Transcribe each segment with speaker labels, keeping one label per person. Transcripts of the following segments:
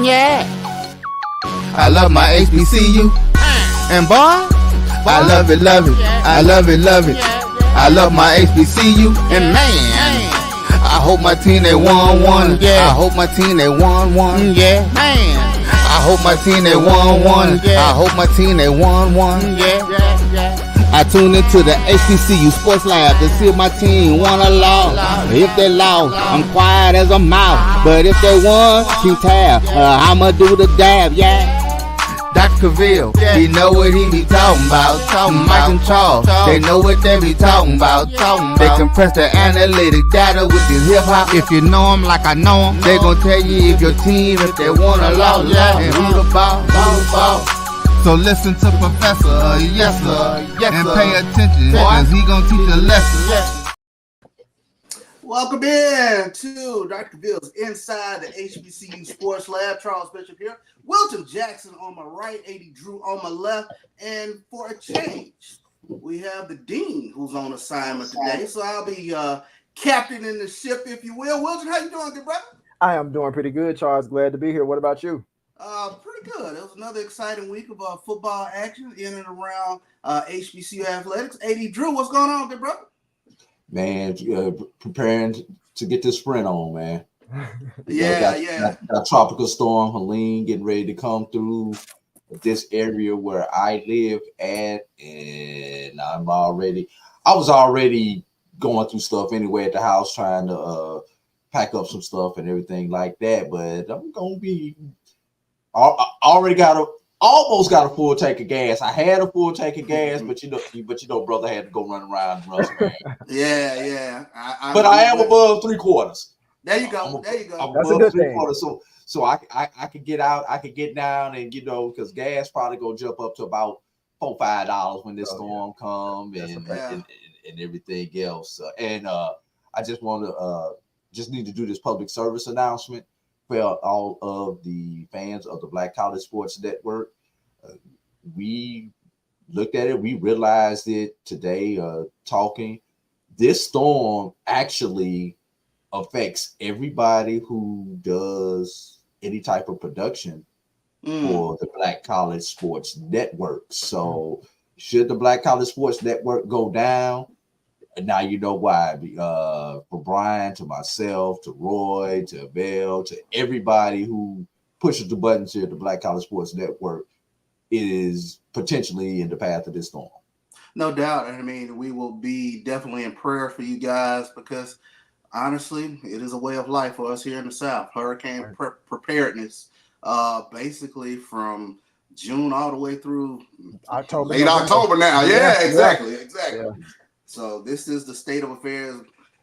Speaker 1: Yeah. I love my HBCU. And boy, I love it, love it. I love it, love it. I love my HBCU. And man, I hope my team they won one. Yeah. I hope my team they won one. Yeah. Man. I hope my team they won one. I hope my team they won one. Yeah. I tune into the HBCU Sports Lab to see if my team won or lost. If they lost, I'm quiet as a mouse. But if they won, keep tab. I'ma do the dab, yeah. Dr. Cavil, he know what he be talking about. Mike and Charles, they know what they be talking about. They compress the analytic data with this hip hop. If you know them like I know them, they gon' tell you if your team, if they won or lost, and who the ball. So listen to Professor, yes sir, and pay attention, cause he gon' teach a lesson.
Speaker 2: Welcome in to Dr. Cavil's Inside the HBCU Sports Lab. Charles Bishop here. Wilton Jackson on my right, A.D. Drew on my left. And for a change, we have the Dean who's on assignment today. So I'll be captaining the ship, if you will. Wilton, how you doing, good brother?
Speaker 3: I am doing pretty good, Charles. Glad to be here. What about you?
Speaker 2: Pretty good. It was another exciting week of football action in and around HBCU athletics. A.D. Drew, what's going on, good brother?
Speaker 4: Man, preparing to get this sprint on, man.
Speaker 2: Yeah.
Speaker 4: Got tropical storm Helene getting ready to come through this area where I live at, and I was already going through stuff anyway at the house, trying to pack up some stuff and everything like that. But I'm gonna be almost got a full tank of gas. I had a full tank of gas, but you know, brother had to go run around and run around.
Speaker 2: Yeah.
Speaker 4: I am above 3/4.
Speaker 2: There you go.
Speaker 4: I'm
Speaker 3: That's
Speaker 4: above
Speaker 3: a good
Speaker 4: 3/4. So I could get out, I could get down, and because gas probably gonna jump up to about $4-5 when this storm comes and everything else. I just want to need to do this public service announcement for all of the fans of the Black College Sports Network. We looked at it. We realized it today talking. This storm actually affects everybody who does any type of production for the Black College Sports Network. So should the Black College Sports Network go down, now you know why. For Brian, to myself, to Roy, to Bell, to everybody who pushes the buttons here at the Black College Sports Network, it is potentially in the path of this storm.
Speaker 2: No doubt. I mean, we will be definitely in prayer for you guys because, honestly, it is a way of life for us here in the South. Hurricane preparedness, basically from June all the way through late October now. Yeah, exactly. Yeah. So this is the state of affairs.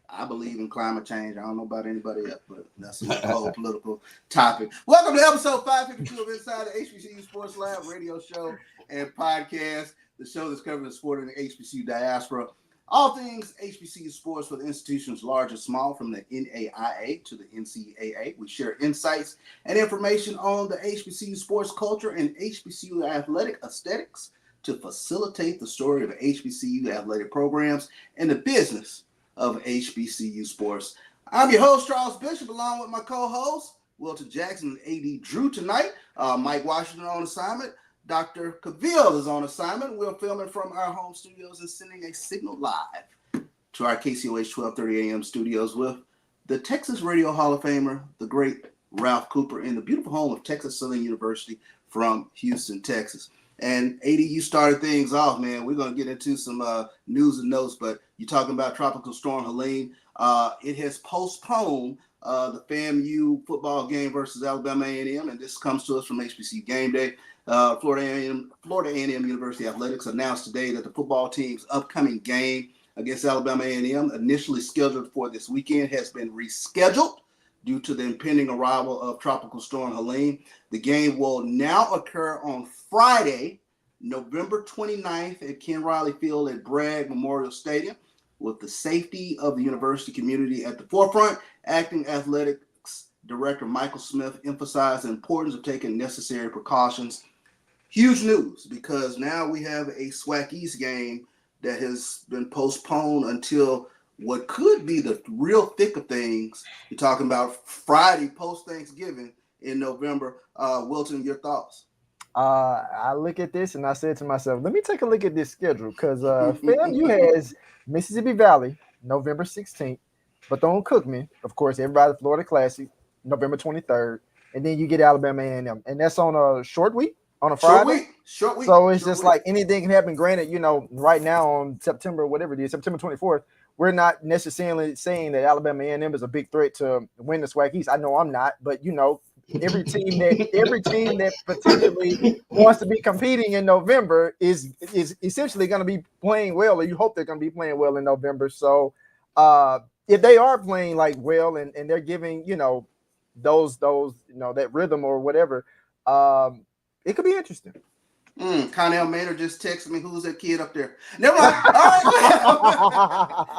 Speaker 2: I believe in climate change. I don't know about anybody else, but that's a whole political topic. Welcome to episode 552 of Inside the HBCU Sports Lab radio show and podcast, the show that's covering the sport in the HBCU diaspora. All things HBCU sports for the institutions large and small, from the NAIA to the NCAA. We share insights and information on the HBCU sports culture and HBCU athletic aesthetics to facilitate the story of HBCU athletic programs and the business of HBCU sports. I'm your host, Charles Bishop, along with my co-host, Wilton Jackson and A.D. Drew tonight. Mike Washington on assignment. Dr. Cavil is on assignment. We're filming from our home studios and sending a signal live to our KCOH 1230 AM studios with the Texas Radio Hall of Famer, the great Ralph Cooper, in the beautiful home of Texas Southern University from Houston, Texas. And AD, you started things off, man. We're going to get into some news and notes, but you're talking about Tropical Storm Helene. It has postponed the FAMU football game versus Alabama A&M, and this comes to us from HBCU Game Day. Florida A&M University Athletics announced today that the football team's upcoming game against Alabama A&M, initially scheduled for this weekend, has been rescheduled due to the impending arrival of Tropical Storm Helene. The game will now occur on Friday, November 29th at Ken Riley Field at Bragg Memorial Stadium, with the safety of the university community at the forefront. Acting Athletics Director Michael Smith emphasized the importance of taking necessary precautions. Huge news, because now we have a SWAC East game that has been postponed until what could be the real thick of things. You're talking about Friday post-Thanksgiving in November. Wilton, your thoughts?
Speaker 3: I look at this and I said to myself, let me take a look at this schedule because FAMU has Mississippi Valley November 16th, Bethune Cookman, of course, everybody Florida Classic November 23rd, and then you get Alabama A&M, and that's on a short week on a Friday.
Speaker 2: Short week.
Speaker 3: So it's just like anything can happen. Granted, right now on September, whatever it is, September 24th, we're not necessarily saying that Alabama A&M is a big threat to win the SWAC East. I know I'm not, but every team that potentially wants to be competing in November is essentially going to be playing well, or you hope they're going to be playing well in November. So if they are playing like well and they're giving those that rhythm or whatever, it could be interesting.
Speaker 2: Connell Maynard just texted me. Who's that kid up there? Never mind. All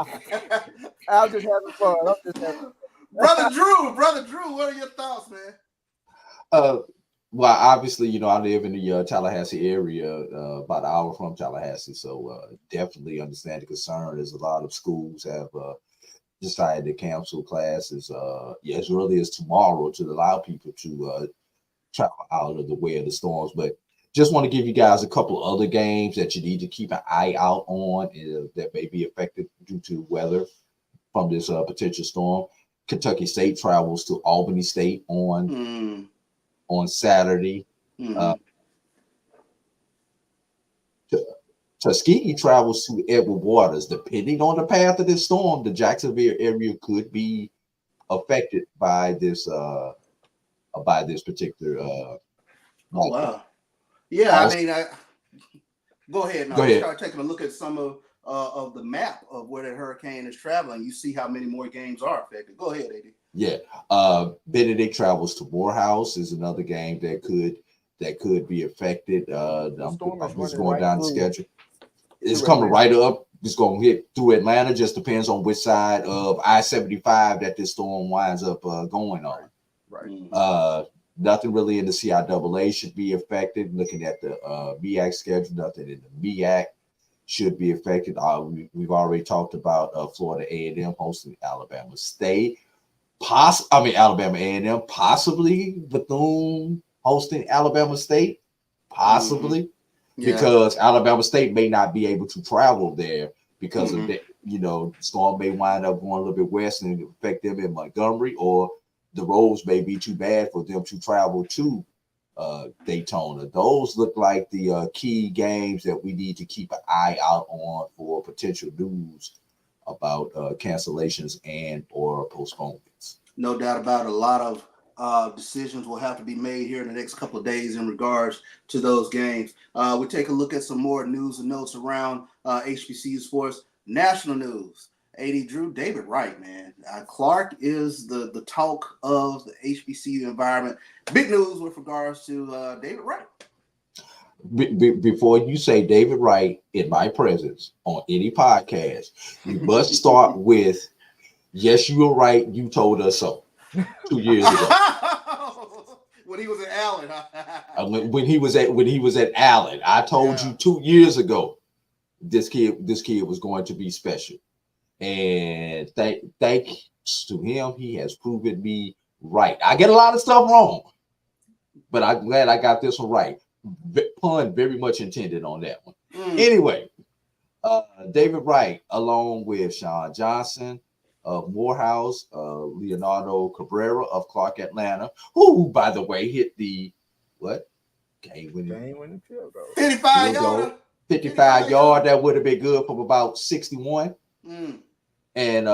Speaker 2: right.
Speaker 3: I'm just having fun.
Speaker 2: Brother Drew, what are your thoughts, man?
Speaker 4: Well, obviously, I live in the Tallahassee area, about an hour from Tallahassee, so definitely understand the concern. There's a lot of schools have decided to cancel classes as early as tomorrow to allow people to travel out of the way of the storms. But just want to give you guys a couple other games that you need to keep an eye out on that may be affected due to weather from this potential storm. Kentucky State travels to Albany State on Saturday. Tuskegee travels to Edward Waters. Depending on the path of this storm, the Jacksonville area could be affected by this particular.
Speaker 2: Oh wow! Yeah, I mean, go ahead. Now, start taking a look at some of the map of where that hurricane is traveling. You see how many more games are affected. Go ahead, AD.
Speaker 4: Yeah, Benedict travels to Morehouse is another game that could be affected. I'm just going down the schedule. It's coming right up. It's going to hit through Atlanta. Just depends on which side of I-75 that this storm winds up going on. Right. Nothing really in the CIAA should be affected. Looking at the MEAC schedule, nothing in the MEAC should be affected. We've already talked about Florida A&M hosting Alabama State. Alabama A&M, possibly Bethune hosting Alabama State, possibly, because Alabama State may not be able to travel there because of that. Storm may wind up going a little bit west and affect them in Montgomery, or the roads may be too bad for them to travel to Daytona. Those look like the key games that we need to keep an eye out on for potential news about cancellations and or postponements.
Speaker 2: No doubt about it. A lot of decisions will have to be made here in the next couple of days in regards to those games. We take a look at some more news and notes around HBCU sports. National news. AD Drew, David Wright, man. Clark is the talk of the HBCU environment. Big news with regards to David Wright.
Speaker 4: Before you say David Wright in my presence on any podcast, you must start with, yes, you were right. You told us so 2 years ago.
Speaker 2: When he was at Allen.
Speaker 4: when he was at Allen, I told you 2 years ago this kid was going to be special. And thanks to him, he has proven me right. I get a lot of stuff wrong, but I'm glad I got this one right. Pun very much intended on that one. Anyway, David Wright, along with Sean Johnson of Morehouse, Leonardo Cabrera of Clark Atlanta, who, by the way, hit the game-winning field goal. 55 yard. That would have been good from about 61. And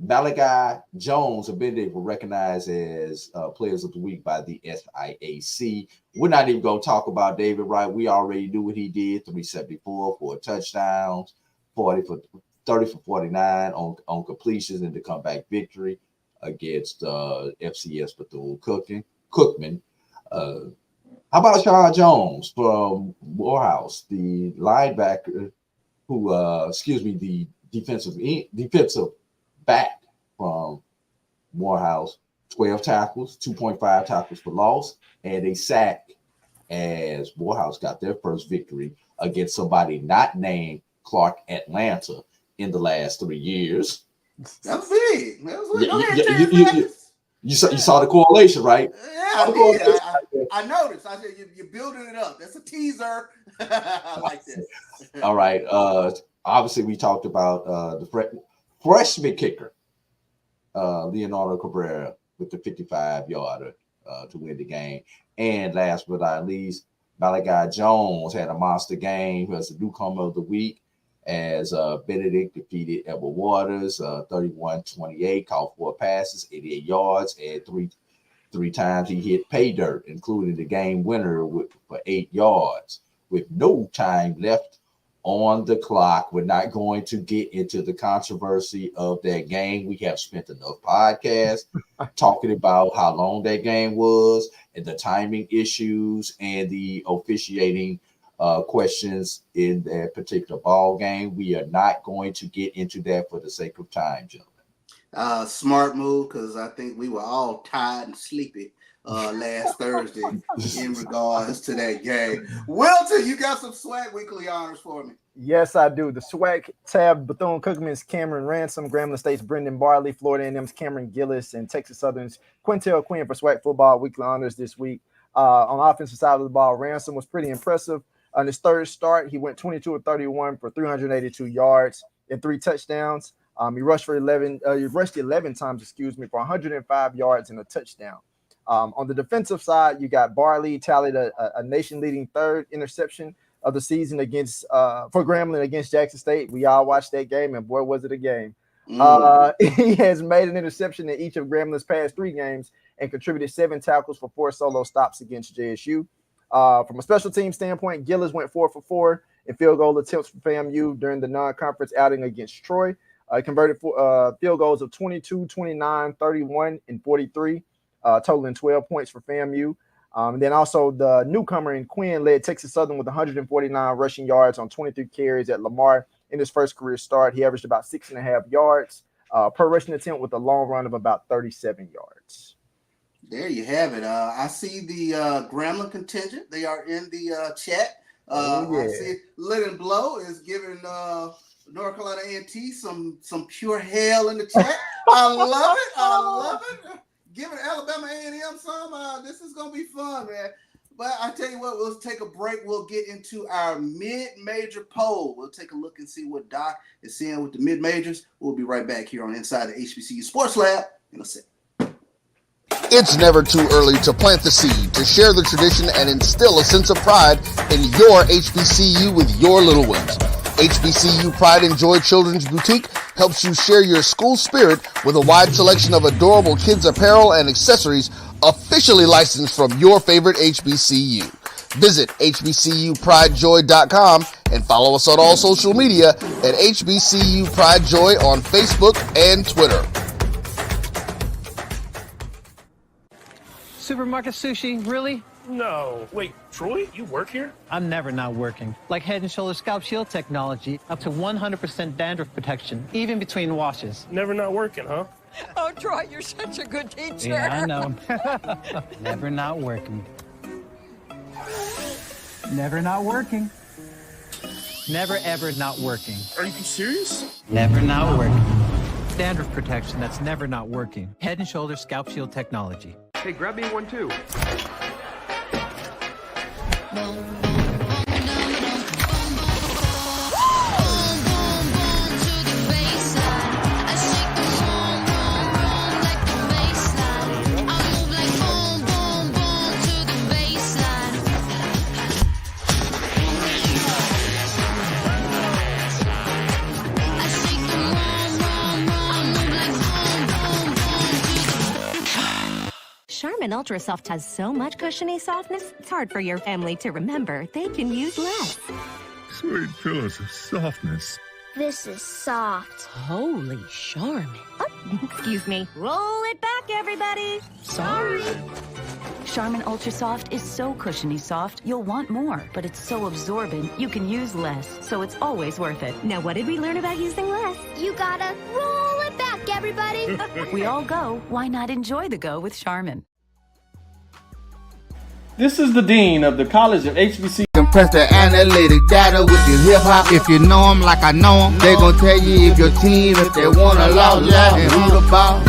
Speaker 4: Malachi Jones of Benedict were recognized as Players of the Week by the SIAC. We're not even going to talk about David Wright. We already knew what he did. 374 for touchdowns, 30 for 49 on completions in the comeback victory against FCS Bethune-Cookman. How about Sean Jones from Morehouse, the linebacker who, the defensive back from Morehouse, 12 tackles, 2.5 tackles for loss, and a sack as Morehouse got their first victory against somebody not named Clark Atlanta in the last 3 years.
Speaker 2: That's big.
Speaker 4: You saw the correlation, right?
Speaker 2: Yeah, I did. I noticed. I said you're building it up. That's a teaser. I like this.
Speaker 4: All right. Obviously, we talked about the freshman kicker, Leonardo Cabrera, with the 55-yarder to win the game. And last but not least, Malachi Jones had a monster game. He was the newcomer of the week as Benedict defeated Edward Waters 31-28, caught 4 passes, 88 yards, and three times he hit pay dirt, including the game winner for 8 yards. With no time left on the clock, we're not going to get into the controversy of that game. We have spent enough podcasts talking about how long that game was and the timing issues and the officiating questions in that particular ball game. We are not going to get into that for the sake of time, gentlemen.
Speaker 2: Smart move, because I think we were all tired and sleepy last Thursday in regards to that game. Wilton, you got some Swag Weekly honors for me.
Speaker 3: Yes, I do. The Swag tab, Bethune-Cookman's Cameron Ransom, Grambling State's Brendan Barley, Florida A&M's Cameron Gillis, and Texas Southern's Quintel Quinn for Swag Football Weekly honors this week. On the offensive side of the ball, Ransom was pretty impressive. On his third start, he went 22 of 31 for 382 yards and 3 touchdowns. He rushed 11 times, for 105 yards and a touchdown. On the defensive side, you got Barley tallied a nation-leading 3rd interception of the season against for Grambling against Jackson State. We all watched that game, and boy, was it a game. He has made an interception in each of Grambling's past 3 games and contributed 7 tackles for 4 solo stops against JSU. From a special team standpoint, Gillis went 4 for 4 in field goal attempts for FAMU during the non-conference outing against Troy. Converted field goals of 22, 29, 31, and 43, totaling 12 points for FAMU. And then also the newcomer in Quinn led Texas Southern with 149 rushing yards on 23 carries at Lamar in his first career start. He averaged about 6.5 yards per rushing attempt with a long run of about 37 yards.
Speaker 2: There you have it. I see the Grambling contingent. They are in the chat. I see Lyndon Blow is giving North Carolina A&T some pure hell in the chat. I love it. I love it. Giving Alabama A&M some. This is gonna be fun, man. But I tell you what, we'll take a break. We'll get into our mid-major poll. We'll take a look and see what Doc is seeing with the mid-majors. We'll be right back here on Inside the HBCU Sports Lab in a second.
Speaker 1: It's never too early to plant the seed, to share the tradition, and instill a sense of pride in your HBCU with your little ones. HBCU Pride and Joy Children's Boutique helps you share your school spirit with a wide selection of adorable kids apparel and accessories officially licensed from your favorite HBCU. Visit hbcupridejoy.com and follow us on all social media at HBCU Pride Joy on Facebook and Twitter.
Speaker 5: Supermarket sushi, really?
Speaker 6: No. Wait, Troy, you work here?
Speaker 5: I'm never not working. Like Head & Shoulders Scalp Shield technology, up to 100% dandruff protection, even between washes.
Speaker 6: Never not working, huh?
Speaker 7: Oh, Troy, you're such a good teacher.
Speaker 5: Yeah, I know. Never not working. Never not working. Never ever not working.
Speaker 6: Are you serious?
Speaker 5: Never not working. Dandruff protection that's never not working. Head & Shoulders Scalp Shield technology.
Speaker 8: Hey, grab me one too.
Speaker 9: Charmin Ultra Soft has so much cushiony softness, it's hard for your family to remember. They can use less.
Speaker 10: Sweet pillows of softness.
Speaker 11: This is soft.
Speaker 9: Holy Charmin. Oh, excuse me. Roll it back, everybody. Sorry.
Speaker 12: Charmin Ultra Soft is so cushiony soft, you'll want more, but it's so absorbent, you can use less, so it's always worth it.
Speaker 9: Now, what did we learn about using less?
Speaker 11: You gotta roll it back, everybody.
Speaker 12: We all go. Why not enjoy the go with Charmin?
Speaker 13: This is the Dean of the College of HBCU.
Speaker 1: Compress the analytic data with your hip-hop. If you know them like I know them, they gon' tell you if your team, if they want a loud and who the ball.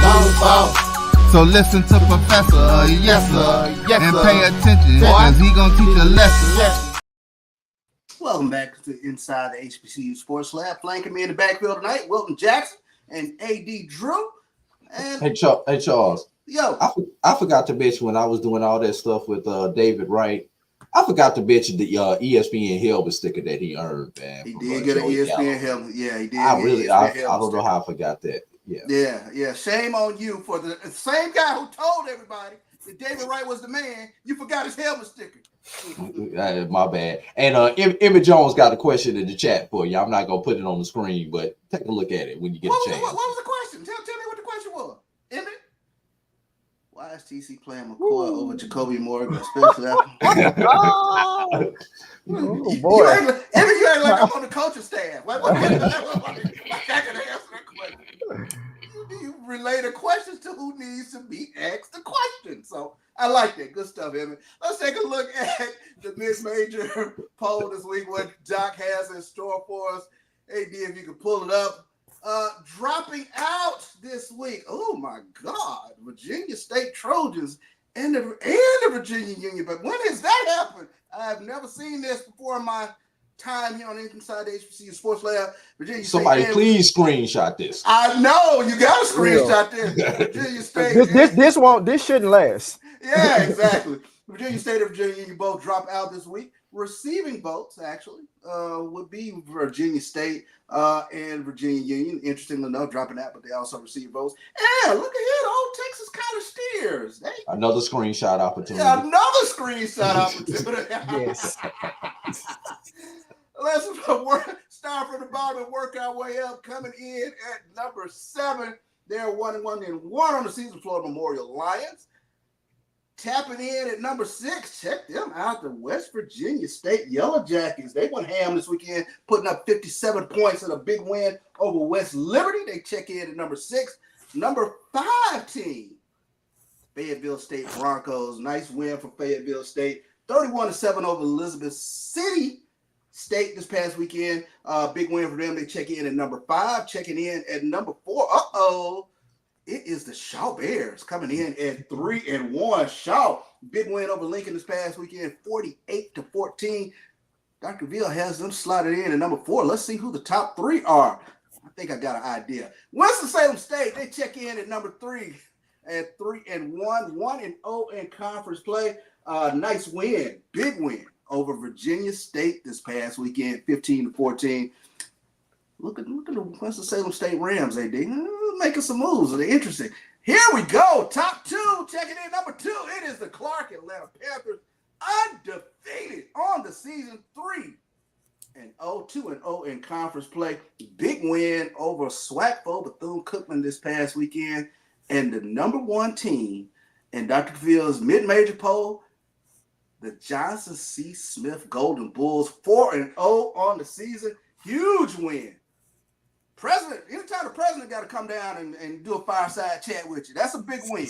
Speaker 1: So listen to Professor, yes sir, and pay attention, cause he gonna teach a lesson.
Speaker 2: Welcome back to Inside the HBCU Sports Lab. Flanking me in the backfield tonight, Wilton Jackson and AD Drew. And
Speaker 4: Hey Charles.
Speaker 2: Yo,
Speaker 4: I forgot to mention when I was doing all that stuff with David Wright. I forgot to mention the ESPN helmet sticker that he earned, man.
Speaker 2: He did get an ESPN helmet. Yeah, he did.
Speaker 4: I don't know how I forgot that.
Speaker 2: Yeah. Shame on you for the same guy who told everybody that David Wright was the man. You forgot his helmet sticker.
Speaker 4: My bad. And Emmett Jones got a question in the chat for you. I'm not gonna put it on the screen, but take a look at it when you get a chance.
Speaker 2: What was the question? Tell me what the question was. Emmett? Why is TC playing McCoy over Jacoby Morgan, especially after?
Speaker 3: Oh boy!
Speaker 2: Emmett, you act like I'm on the coaching staff. Why I can answer that question? You relay the questions to who needs to be asked the question. So I like that. Good stuff, Emmett. Let's take a look at the mid-major poll this week, what Doc has in store for us. AD, if you can pull it up. Dropping out this week. Oh my God. Virginia State Trojans and the Virginia Union. But when has that happened? I've never seen this before in my time here on Inside the HBCU Sports Lab. Virginia
Speaker 4: Somebody
Speaker 2: State
Speaker 4: please screenshot this.
Speaker 2: I know you got to screenshot this. Virginia State.
Speaker 3: This shouldn't last.
Speaker 2: Yeah, exactly. Virginia State and Virginia Union both drop out this week. Receiving votes actually would be Virginia State and Virginia Union. Interestingly enough, dropping out, but they also receive votes. And look ahead, old Texas College Steers.
Speaker 4: Another screenshot opportunity.
Speaker 2: Another screenshot opportunity.
Speaker 3: Yes.
Speaker 2: Let's start from the bottom and work our way up. Coming in at number 7, they're 1-1 on the season. Florida Memorial Lions. Tapping in at number 6, check them out, the West Virginia State Yellow Jackets. They went ham this weekend, putting up 57 points in a big win over West Liberty. They check in at number 6. Number 5 team, Fayetteville State Broncos. Nice win for Fayetteville State. 31-7 over Elizabeth City State this past weekend. Big win for them. They check in at number 5. Checking in at number 4. It is the Shaw Bears coming in at 3-1. Shaw, big win over Lincoln this past weekend, 48-14. Dr. Ville has them slotted in at number 4. Let's see who the top 3 are. I think I got an idea. Winston-Salem State, they check in at number 3 at 3-1, 1-0 in conference play. Nice win, big win over Virginia State this past weekend, 15-14. Look at the Winston-Salem State Rams, AD. Making some moves. They're interesting. Here we go. Top 2. Checking in number 2. It is the Clark Atlanta Panthers. Undefeated on the season. 3-0, 2-0 in conference play. Big win over Swagfo Bethune-Cookman this past weekend. And the number 1 team in Dr. Ville's mid-major poll, the Johnson C. Smith Golden Bulls. 4-0 on the season. Huge win. Anytime the president got to come down and do a fireside chat with you, that's a big win.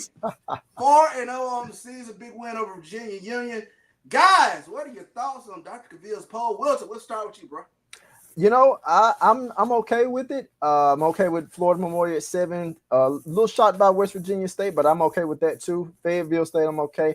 Speaker 2: 4-0 on the season, big win over Virginia Union. Guys, what are your thoughts on Dr. Cavill's poll? Wilson, let's start with you, bro.
Speaker 3: You know, I'm okay with it. I'm okay with Florida Memorial at 7. A little shocked by West Virginia State, but I'm okay with that too. Fayetteville State, I'm okay.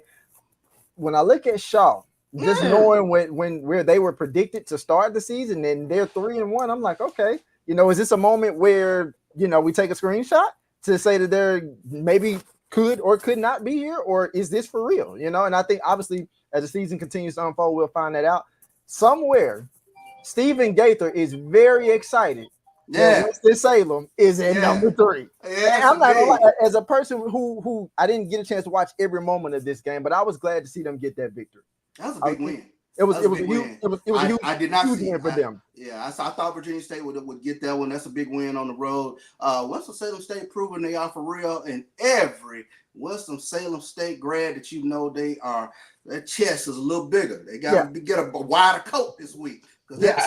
Speaker 3: When I look at Shaw, just knowing where they were predicted to start the season and they're 3-1, I'm like, okay. You know, is this a moment where, we take a screenshot to say that they're maybe could or could not be here, or is this for real? And I think obviously as the season continues to unfold, we'll find that out. Somewhere, Stephen Gaither is very excited. Yeah, Winston-Salem is at number 3. Yeah, I'm not gonna lie, as a person who I didn't get a chance to watch every moment of this game, but I was glad to see them get that victory.
Speaker 2: That was a big win.
Speaker 3: It was a huge
Speaker 2: I did not
Speaker 3: huge
Speaker 2: see
Speaker 3: win for them.
Speaker 2: I thought Virginia State would get that one. That's a big win on the road. Winston-Salem State proving they are for real, and every Winston-Salem State grad that their chest is a little bigger. They got to get a wider coat this week. That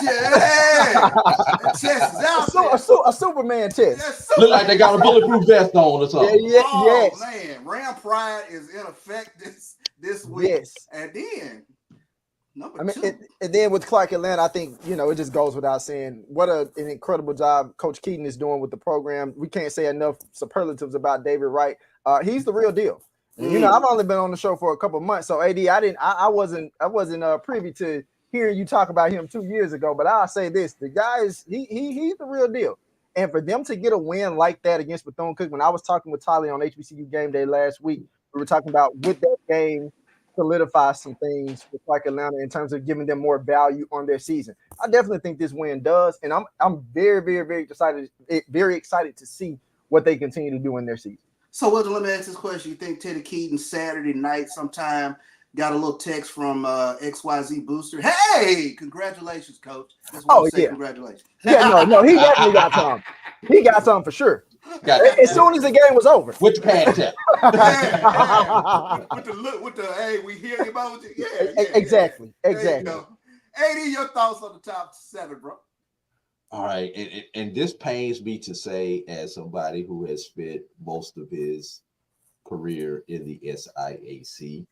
Speaker 2: chest is out.
Speaker 3: A Superman chest.
Speaker 4: Look like they got a bulletproof vest on or something.
Speaker 2: Yes. Man, Ram Pride is in effect this week.
Speaker 3: Yes.
Speaker 2: And then
Speaker 3: and then with Clark Atlanta, I think, it just goes without saying what an incredible job Coach Keaton is doing with the program. We can't say enough superlatives about David Wright. He's the real deal. And, you know, I've only been on the show for a couple of months, so AD, I wasn't privy to hearing you talk about him 2 years ago. But I'll say this: the guy is he's the real deal. And for them to get a win like that against Bethune-Cookman, when I was talking with Tolly on HBCU Game Day last week, we were talking about would that game solidify some things with like Atlanta in terms of giving them more value on their season. I definitely think this win does, and I'm very, very, very excited to see what they continue to do in their season.
Speaker 2: So, let me ask this question: you think Teddy Keaton Saturday night sometime got a little text from XYZ Booster? Hey, congratulations, coach! Just want to say congratulations.
Speaker 3: Yeah, no, he definitely got some. He got some for sure. As soon as the game was over.
Speaker 4: With the pad tap.
Speaker 2: With the hey, we hear you about it. Yeah,
Speaker 3: exactly.
Speaker 2: AD, your thoughts on the top 7, bro?
Speaker 4: All right, and this pains me to say as somebody who has spent most of his career in the SIAC,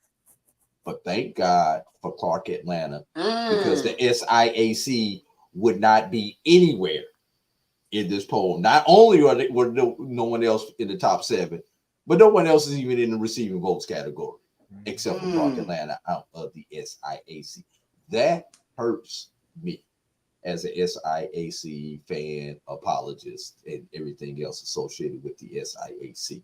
Speaker 4: but thank God for Clark Atlanta because the SIAC would not be anywhere in this poll. Not only were no one else in the top 7, but no one else is even in the receiving votes category except for Clark Atlanta out of the SIAC. That hurts me as a SIAC fan, apologist, and everything else associated with the SIAC.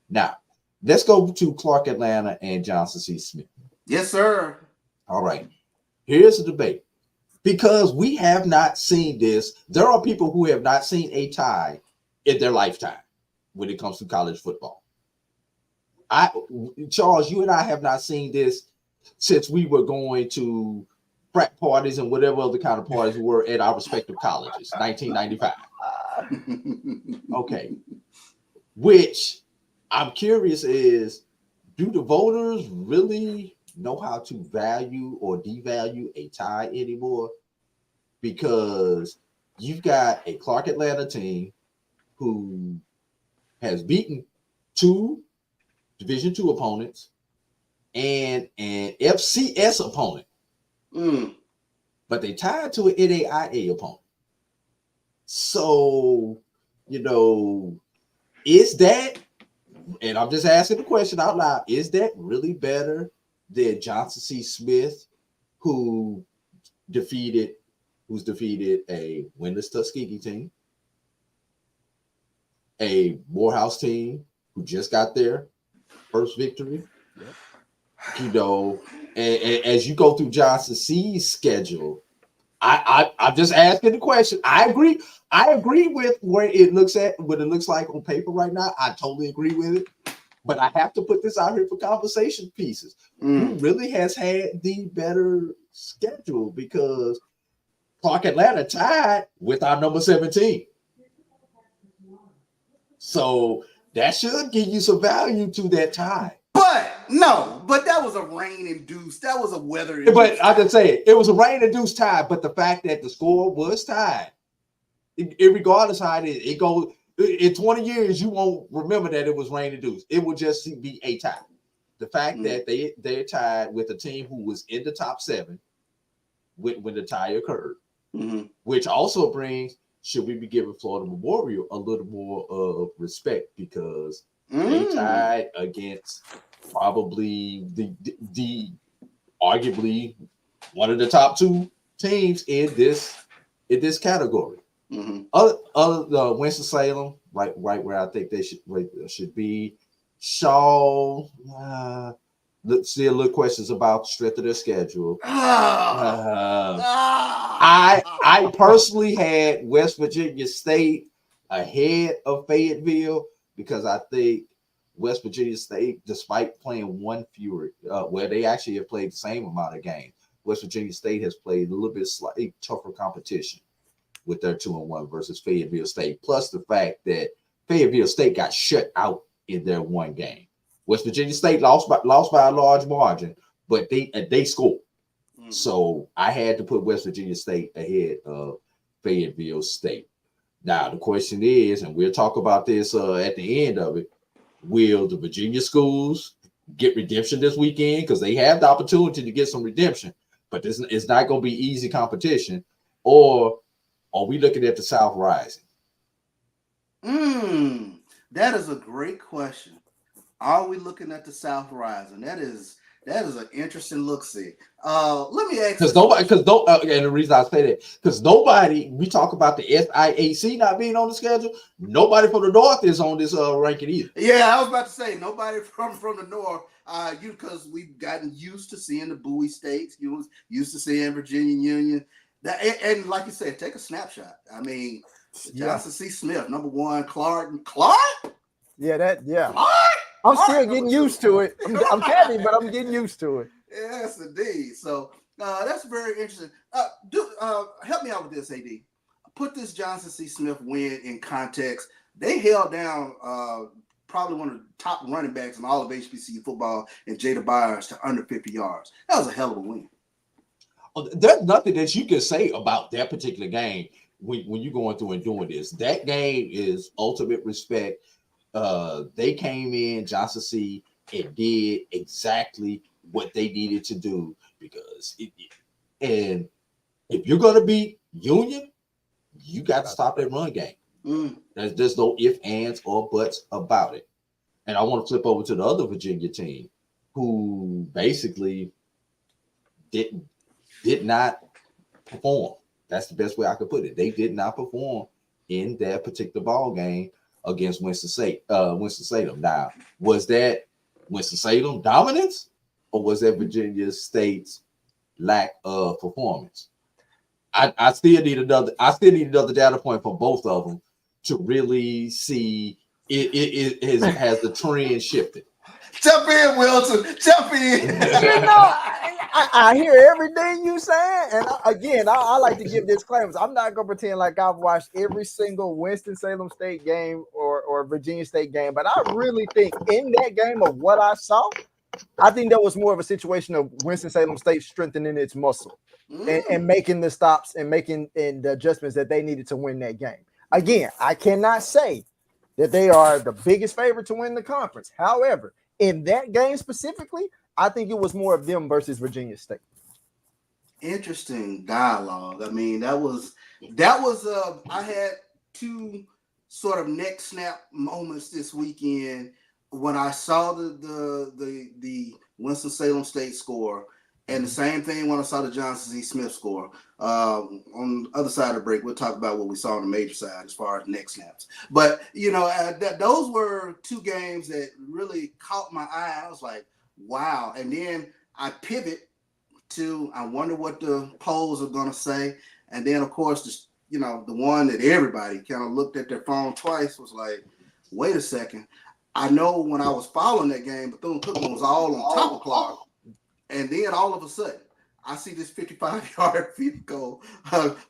Speaker 4: Now, let's go to Clark Atlanta and Johnson C. Smith.
Speaker 2: Yes, sir.
Speaker 4: All right. Here's the debate. Because we have not seen this, there are people who have not seen a tie in their lifetime when it comes to college football. Charles, you and I have not seen this since we were going to frat parties and whatever other kind of parties were at our respective colleges, 1995. Okay. Which I'm curious is, do the voters really know how to value or devalue a tie anymore? Because you've got a Clark Atlanta team who has beaten 2 Division II opponents and an FCS opponent. But they tied to an NAIA opponent. So, is that, and I'm just asking the question out loud, is that really better than Johnson C. Smith, who's defeated a winless Tuskegee team, a Morehouse team who just got their first victory? And as you go through Johnson C's schedule, I'm just asking the question. I agree with what it looks like on paper right now. I totally agree with it. But I have to put this out here for conversation pieces. Who really has had the better schedule? Because Clark Atlanta tied with our number 17. So that should give you some value to that tie.
Speaker 2: But that was a rain-induced. That was a weather-induced.
Speaker 4: But I just say it was a rain-induced tie. But the fact that the score was tied, regardless how it goes, in 20 years you won't remember that it was rain-induced. It will just be a tie. The fact that they're tied with a team who was in the top 7 when the tie occurred, which also brings, should we be giving Florida Memorial a little more of respect because they tied against probably the arguably one of the top 2 teams in this category. Other Winston-Salem, right where I think they should be. Shaw, still look questions about the strength of their schedule. I personally had West Virginia State ahead of Fayetteville because I think West Virginia State, despite playing one fewer, where they actually have played the same amount of games, West Virginia State has played a little bit slightly tougher competition with their 2-1 versus Fayetteville State. Plus the fact that Fayetteville State got shut out in their one game. West Virginia State lost by a large margin, but they scored. So I had to put West Virginia State ahead of Fayetteville State. Now the question is, and we'll talk about this at the end of it, will the Virginia schools get redemption this weekend? Because they have the opportunity to get some redemption, but this is not going to be easy competition. Or are we looking at the South rising?
Speaker 2: That is a great question. Are we looking at the South rising? That is an interesting look. See, let me ask.
Speaker 4: And the reason I say that because nobody, we talk about the SIAC not being on the schedule. Nobody from the North is on this ranking either.
Speaker 2: Yeah, I was about to say nobody from the North. Because we've gotten used to seeing the Bowie states, used to seeing Virginia Union. And like you said, take a snapshot. I mean, Johnson C. Smith, number 1, Clark.
Speaker 3: Yeah,
Speaker 2: Clark?
Speaker 3: I'm still getting used to it. I'm happy, but I'm getting used to it.
Speaker 2: Yes, indeed. So that's very interesting. Help me out with this, AD. Put this Johnson C. Smith win in context. They held down probably one of the top running backs in all of HBCU football and Jada Byers to under 50 yards. That was a hell of a win.
Speaker 4: There's nothing that you can say about that particular game when you're going through and doing this. That game is ultimate respect. They came in, Johnson C, and did exactly what they needed to do because and if you're going to beat Union, you got to stop that run game. There's no ifs, ands, or buts about it. And I want to flip over to the other Virginia team who basically did not perform. That's the best way I could put it. They did not perform in that particular ball game against Winston-Salem. Now, was that Winston-Salem dominance or was that Virginia State's lack of performance? I still need another data point from both of them to really see has the trend shifted.
Speaker 2: Jump in, Wilson. Jump in.
Speaker 3: I hear everything you saying, and I like to give disclaimers. I'm not gonna pretend like I've watched every single Winston-Salem State game or Virginia State game, but I really think in that game of what I saw, I think that was more of a situation of Winston-Salem State strengthening its muscle and making the stops and making the adjustments that they needed to win that game. Again, I cannot say that they are the biggest favorite to win the conference. However, in that game specifically, I think it was more of them versus Virginia State.
Speaker 2: Interesting dialogue. I mean, that was I had 2 sort of neck snap moments this weekend when I saw the Winston-Salem State score, and the same thing when I saw the Johnson C. Smith score. On the other side of the break, we'll talk about what we saw on the major side as far as neck snaps. But, those were 2 games that really caught my eye. I was like, wow. And then I pivot to, I wonder what the polls are going to say. And then, of course, the one that everybody kind of looked at their phone twice was like, wait a second. I know when I was following that game, Bethune-Cookman was all on top of Clark. And then all of a sudden, I see this 55-yard field goal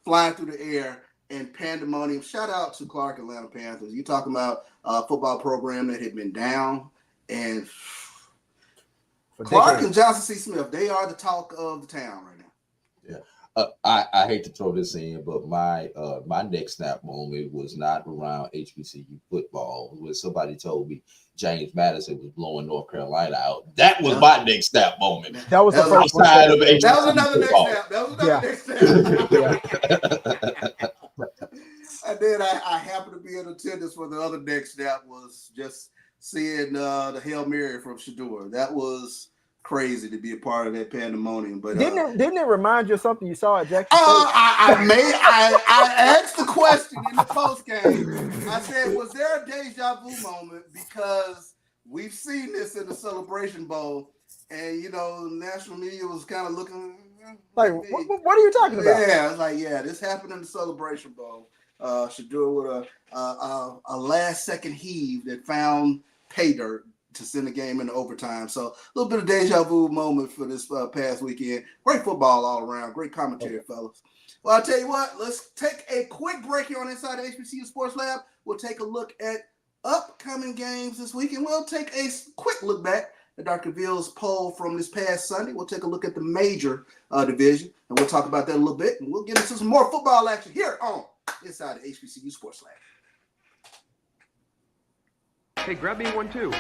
Speaker 2: flying through the air and pandemonium. Shout out to Clark Atlanta Panthers. You're talking about a football program that had been down. And Clark and Johnson C. Smith, they are the talk of the town right now.
Speaker 4: Yeah. I hate to throw this in, but my neck snap moment was not around HBCU football. When somebody told me James Madison was blowing North Carolina out, that was my neck snap moment.
Speaker 3: That was the first
Speaker 4: outside of HBCU.
Speaker 2: That was another neck snap. And then I happened to be in attendance for the other neck snap was just seeing the Hail Mary from Shador. That was crazy to be a part of that pandemonium. But
Speaker 3: didn't it remind you of something you saw at Jackson State?
Speaker 2: I asked the question in the post game. I said, was there a deja vu moment? Because we've seen this in the Celebration Bowl, and the national media was kind of looking
Speaker 3: like, what are you talking about?
Speaker 2: Yeah, I was like, this happened in the Celebration Bowl. Shador with a last second heave that found pay dirt to send the game into overtime. So a little bit of deja vu moment for this past weekend. Great football all around. Great commentary, fellas. Well, I'll tell you what, let's take a quick break here on Inside the HBCU Sports Lab. We'll take a look at upcoming games this week, and we'll take a quick look back at Dr. Cavil's poll from this past Sunday. We'll take a look at the major division, and we'll talk about that a little bit, and we'll get into some more football action here on Inside the HBCU Sports Lab.
Speaker 8: Hey, grab me one too.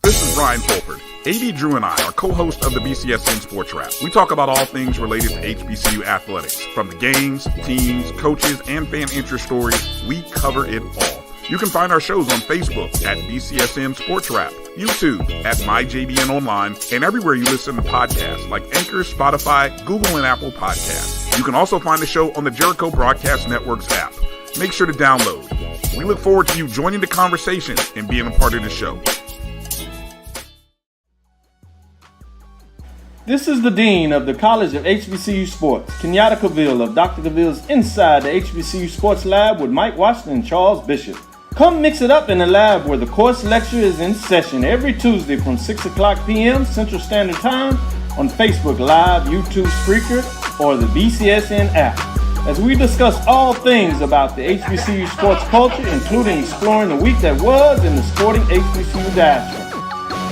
Speaker 14: This is Brian Fulford. AD Drew and I are co-hosts of the BCSN Sports Wrap. We talk about all things related to HBCU athletics. From the games, teams, coaches, and fan interest stories, we cover it all. You can find our shows on Facebook at BCSN Sports Wrap, YouTube at MyJBN Online, and everywhere you listen to podcasts like Anchor, Spotify, Google, and Apple Podcasts. You can also find the show on the Jericho Broadcast Network's app. Make sure to download. We look forward to you joining the conversation and being a part of the show.
Speaker 13: This is the Dean of the College of HBCU Sports, Kenyatta Cavil of Dr. Cavil's Inside the HBCU Sports Lab with Mike Washington and Charles Bishop. Come mix it up in the lab where the course lecture is in session every Tuesday from 6 o'clock p.m. Central Standard Time on Facebook Live, YouTube Spreaker, or the BCSN app, as we discuss all things about the HBCU sports culture, including exploring the week that was in the sporting HBCU diaspora,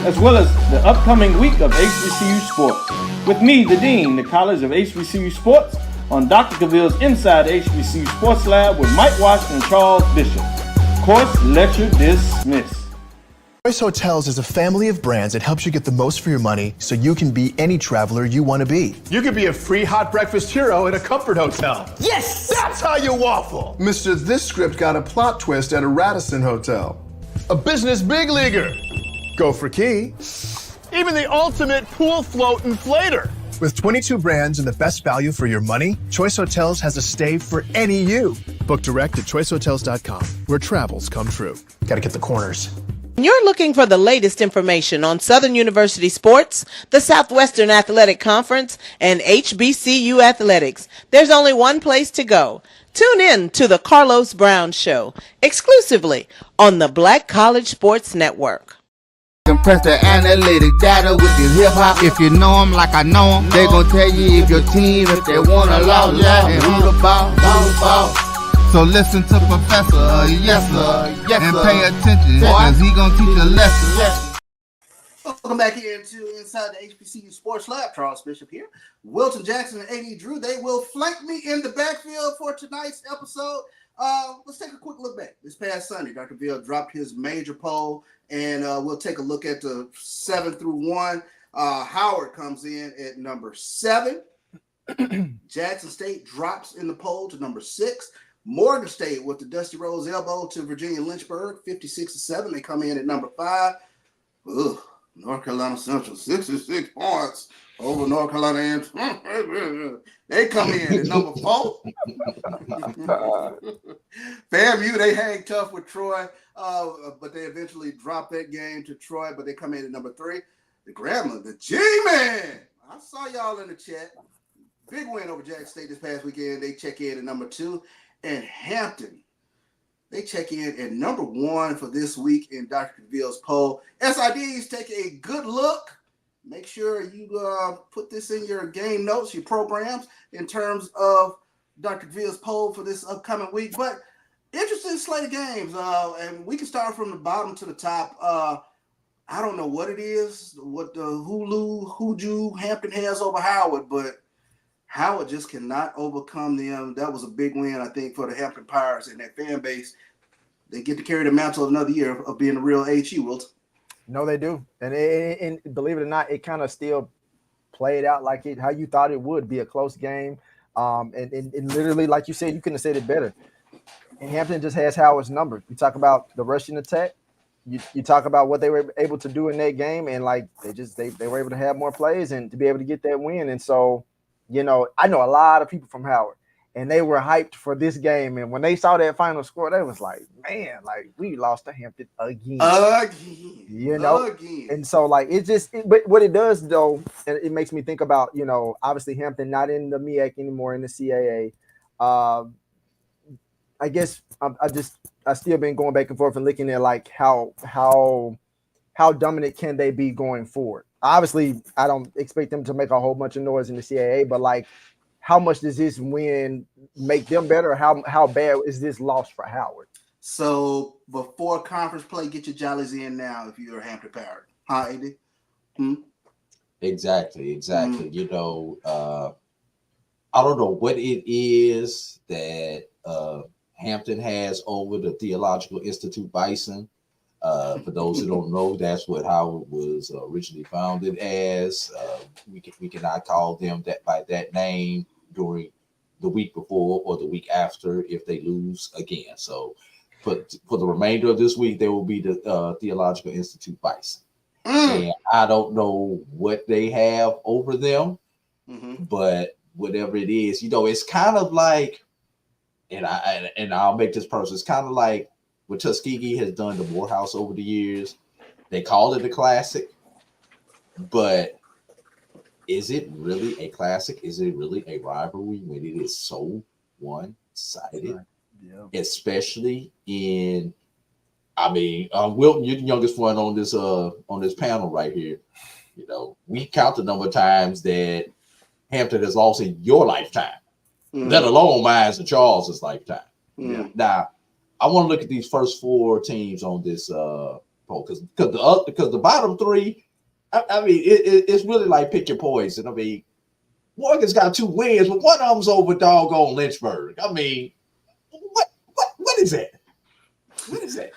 Speaker 13: as well as the upcoming week of HBCU sports. With me, the Dean, the College of HBCU Sports, on Dr. Cavil's Inside the HBCU Sports Lab with Mike Washington and Charles Bishop. Course lecture dismissed.
Speaker 15: Choice Hotels is a family of brands that helps you get the most for your money so you can be any traveler you want to be.
Speaker 16: You could be a free hot breakfast hero at a comfort hotel.
Speaker 15: Yes!
Speaker 16: That's how you waffle.
Speaker 17: Mr. This script got a plot twist at a Radisson hotel.
Speaker 16: A business big leaguer.
Speaker 17: Go for key.
Speaker 16: Even the ultimate pool float inflator.
Speaker 15: With 22 brands and the best value for your money, Choice Hotels has a stay for any you. Book direct at choicehotels.com, where travels come true.
Speaker 16: Gotta get the corners.
Speaker 18: You're looking for the latest information on Southern University sports, the Southwestern Athletic Conference, and HBCU athletics. There's only one place to go. Tune in to the Carlos Brown Show, exclusively on the Black College Sports Network.
Speaker 1: Compress the analytic data with your hip hop. If you know them like I know them, they gon' tell you if your team, if they want to lose, and who the ball. So listen to Professor, yes sir, and pay attention, cause he gon' teach a lesson.
Speaker 2: Welcome back here into Inside the HBCU Sports Lab. Charles Bishop here. Wilton Jackson and AD Drew, they will flank me in the backfield for tonight's episode. Let's take a quick look back. This past Sunday, Dr. Bill dropped his major poll, and we'll take a look at the 7 through 1. Howard comes in at number 7. Jackson State drops in the poll to number 6. Morgan State with the Dusty Rose elbow to Virginia Lynchburg, 56-7. They come in at number 5. Ugh, North Carolina Central, 66 points over North Carolina A&M. They come in at number 4. FAMU, they hang tough with Troy, but they eventually drop that game to Troy, but they come in at number 3. The Grambling, the G-Man. I saw y'all in the chat. Big win over Jackson State this past weekend. They check in at number 2. And Hampton, they check in at number 1 for this week in Dr. Cavill's poll. SIDs, take a good look. Make sure you put this in your game notes, your programs, in terms of Dr. Cavill's poll for this upcoming week. But interesting slate of games, and we can start from the bottom to the top. I don't know what it is, what the Hoodoo Hampton has over Howard, but Howard just cannot overcome them. That was a big win, I think, for the Hampton Pirates and that fan base. They get to carry the mantle another year of being a real HE, Wilt.
Speaker 3: No, they do. And believe it or not, it kind of still played out like how you thought it would be, a close game. And literally, like you said, you couldn't have said it better. And Hampton just has Howard's number. You talk about the rushing attack. You talk about what they were able to do in that game, and like they were able to have more plays and to be able to get that win. And so, you know, I know a lot of people from Howard, and they were hyped for this game. And when they saw that final score, they was like, man, like we lost to Hampton again. You know? And so like but what it does though, and it makes me think about, you know, obviously Hampton not in the MEAC anymore, in the CAA. I guess I still been going back and forth and looking at like how dominant can they be going forward. Obviously, I don't expect them to make a whole bunch of noise in the CAA, but like, how much does this win make them better? How bad is this loss for Howard?
Speaker 2: So before conference play, get your jollies in now if you're a Hampton Pirate. Huh, AD?
Speaker 4: Exactly. You know, I don't know what it is that Hampton has over the Theological Institute Bison. For those who don't know, that's what Howard was originally founded as. We cannot call them that by that name during the week before or the week after if they lose again. So for the remainder of this week, there will be the Theological Institute Bison. And I don't know what they have over them, but whatever it is, it's kind of like, and I'll make this personal. It's kind of like what Tuskegee has done to Morehouse over the years. They call it a classic, but is it really a classic? Is it really a rivalry when it is so one-sided? Yeah. Especially in, Wilton, you're the youngest one on this panel right here. We count the number of times that Hampton has lost in your lifetime, let alone mine and Charles's lifetime. Yeah. Now, I want to look at these first four teams on this poll because the bottom three, it's really like pick your poison. Morgan's got 2 wins, but one of them's over doggone Lynchburg. What is that? What is that?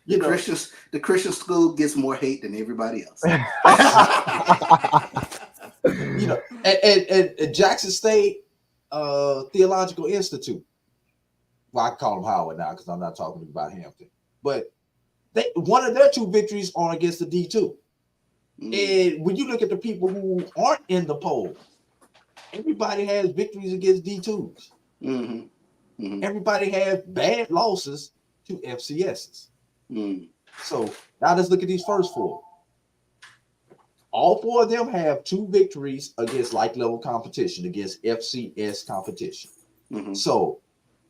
Speaker 2: The Christian school gets more hate than everybody else.
Speaker 4: And Jackson State Theological Institute. Well, I call them Howard now because I'm not talking about Hampton. But one of their 2 victories are against the D2. And when you look at the people who aren't in the poll, everybody has victories against D2s. Everybody has bad losses to FCSs. So now let's look at these first 4. All 4 of them have 2 victories against like level competition, against FCS competition. So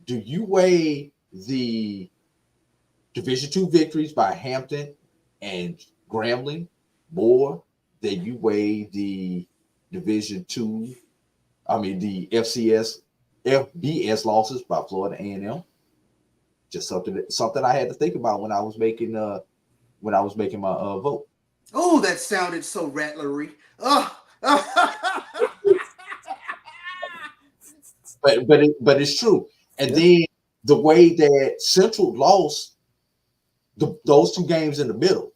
Speaker 4: do you weigh the Division II victories by Hampton and Grambling more than you weigh the Division II, the FBS losses by Florida A&M? Just something I had to think about when I was making my vote.
Speaker 2: Oh, that sounded so rattlery. Oh.
Speaker 4: but it's true. And then the way that Central lost those 2 games in the middle,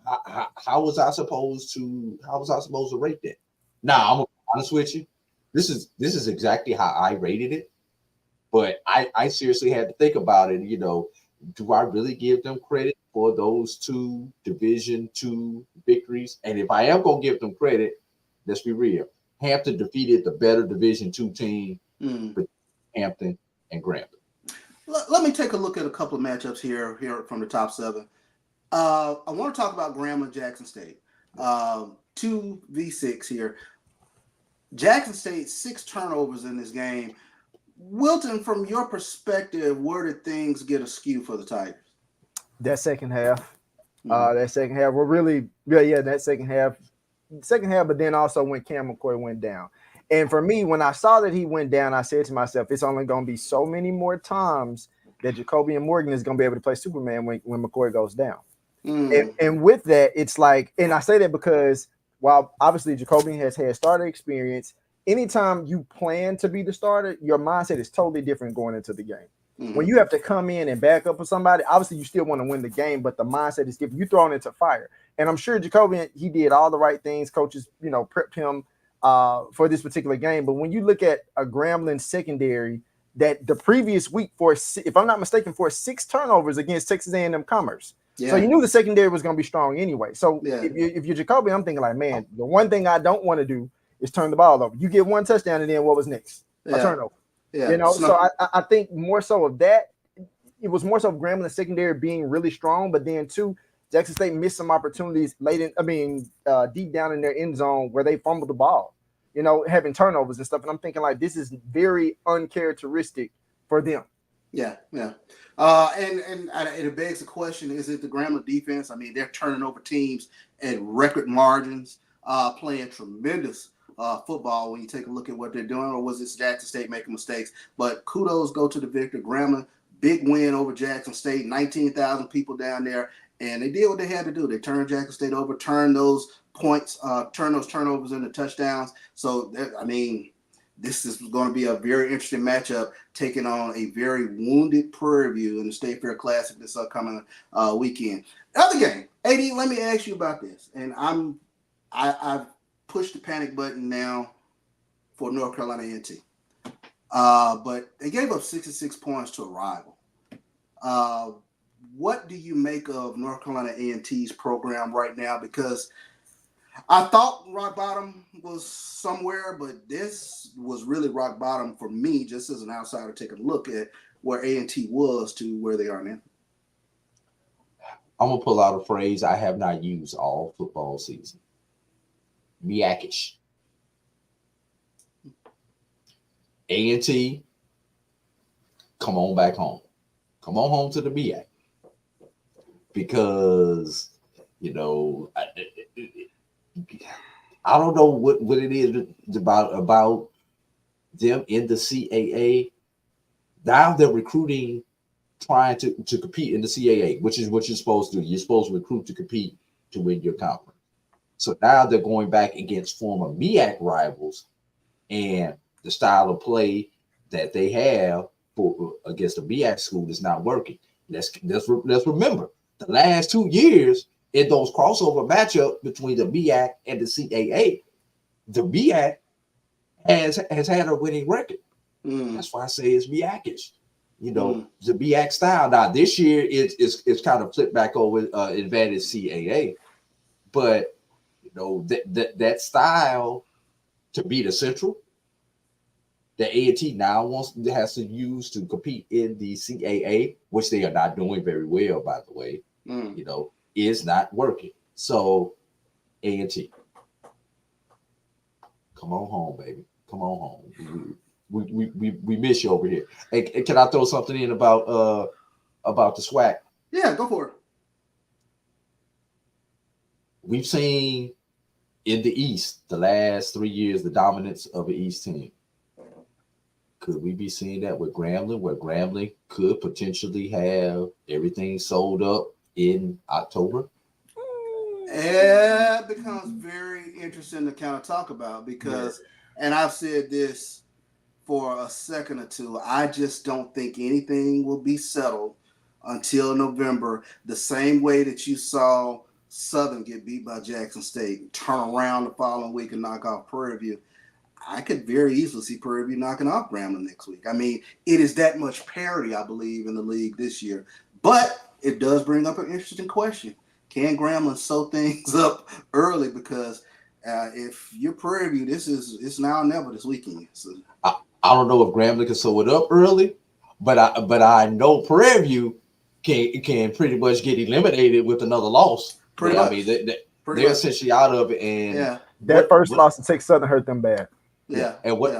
Speaker 4: how was I supposed to rate that? Now, I'm gonna be honest with you. This is exactly how I rated it. But I seriously had to think about it. Do I really give them credit for those 2 Division II victories? And if I am going to give them credit, let's be real. Hampton defeated the better Division II team, Hampton and Grambling.
Speaker 2: Let me take a look at a couple of matchups here from the top 7. I want to talk about Grambling Jackson State. 2v6 here. Jackson State 6 turnovers in this game. Wilton, from your perspective, where did things get askew for the Tigers?
Speaker 3: That second half. That second half. Well, really, that second half. But then also when Cam McCoy went down. And for me, when I saw that he went down, I said to myself, it's only going to be so many more times that Jacobian Morgan is going to be able to play Superman when McCoy goes down. And with that, it's like, and I say that because while obviously Jacobian has had starter experience, anytime you plan to be the starter, your mindset is totally different going into the game. When you have to come in and back up for somebody, obviously you still want to win the game, but the mindset is different. You're thrown into fire. And I'm sure Jacobian, he did all the right things. Coaches, prepped him for this particular game. But when you look at a Grambling secondary that the previous week, if I'm not mistaken, for 6 turnovers against Texas A&M Commerce. Yeah. So you knew the secondary was going to be strong anyway. So if you're Jacobian, I'm thinking like, man, the one thing I don't want to do is turn the ball over. You get 1 touchdown, and then what was next? A turnover. Yeah. So I think more so of that. It was more so of Grambling secondary being really strong, but then 2, Jackson State missed some opportunities deep down in their end zone where they fumbled the ball, having turnovers and stuff. And I'm thinking like this is very uncharacteristic for them.
Speaker 2: Yeah. And it begs the question: is it the Grambling defense? They're turning over teams at record margins, playing tremendous football when you take a look at what they're doing, or was it Jackson State making mistakes? But kudos go to the victor. Grambling, big win over Jackson State, 19,000 people down there, and they did what they had to do. They turned Jackson State over, turned those points, turn those turnovers into touchdowns. So, this is going to be a very interesting matchup, taking on a very wounded Prairie View in the State Fair Classic this upcoming weekend. Other game, AD. Let me ask you about this, and I've pushed the panic button now for North Carolina A&T, but they gave up 66 points to a rival. What do you make of North Carolina A&T's program right now? Because I thought rock bottom was somewhere, but this was really rock bottom for me, just as an outsider taking a look at where A&T was to where they are now.
Speaker 4: I'm going to pull out a phrase I have not used all football season. Miakish. A&T, come on back home. Come on home to the MEAC. Because, you know, I don't know what it is about them in the CAA. Now they're recruiting, trying to compete in the CAA, which is what you're supposed to do. You're supposed to recruit to compete to win your conference. So now they're going back against former MEAC rivals, and the style of play that they have against a MEAC school is not working. Let's remember, the last 2 years in those crossover matchups between the MEAC and the CAA, the MEAC has had a winning record. That's why I say it's MEAC-ish. You know, the MEAC style. Now this year it's kind of flipped back over advantage CAA, but you know that style to beat a Central, the A&T now has to use to compete in the CAA, which they are not doing very well, by the way. You know, is not working. So A&T, come on home, baby. Come on home. We miss you over here. And can I throw something in about the SWAC?
Speaker 2: Yeah, go for it.
Speaker 4: We've seen in the East the last 3 years the dominance of the East team. Could we be seeing that with Grambling, where Grambling could potentially have everything sold up in October?
Speaker 2: It becomes very interesting to kind of talk about because, and I've said this for a second or two, I just don't think anything will be settled until November, the same way that you saw Southern get beat by Jackson State, turn around the following week and knock off Prairie View. I could very easily see Prairie View knocking off Grambling next week. I mean, it is that much parity, I believe, in the league this year. But it does bring up an interesting question. Can Grambling sew things up early? Because if you're Prairie View, it's now or never this weekend. So
Speaker 4: I don't know if Grambling can sew it up early, but I know Prairie View can pretty much get eliminated with another loss.
Speaker 2: Pretty much.
Speaker 4: I mean, they're essentially out of it, and
Speaker 3: that first loss to Texas Southern hurt them bad.
Speaker 2: Yeah.
Speaker 4: And what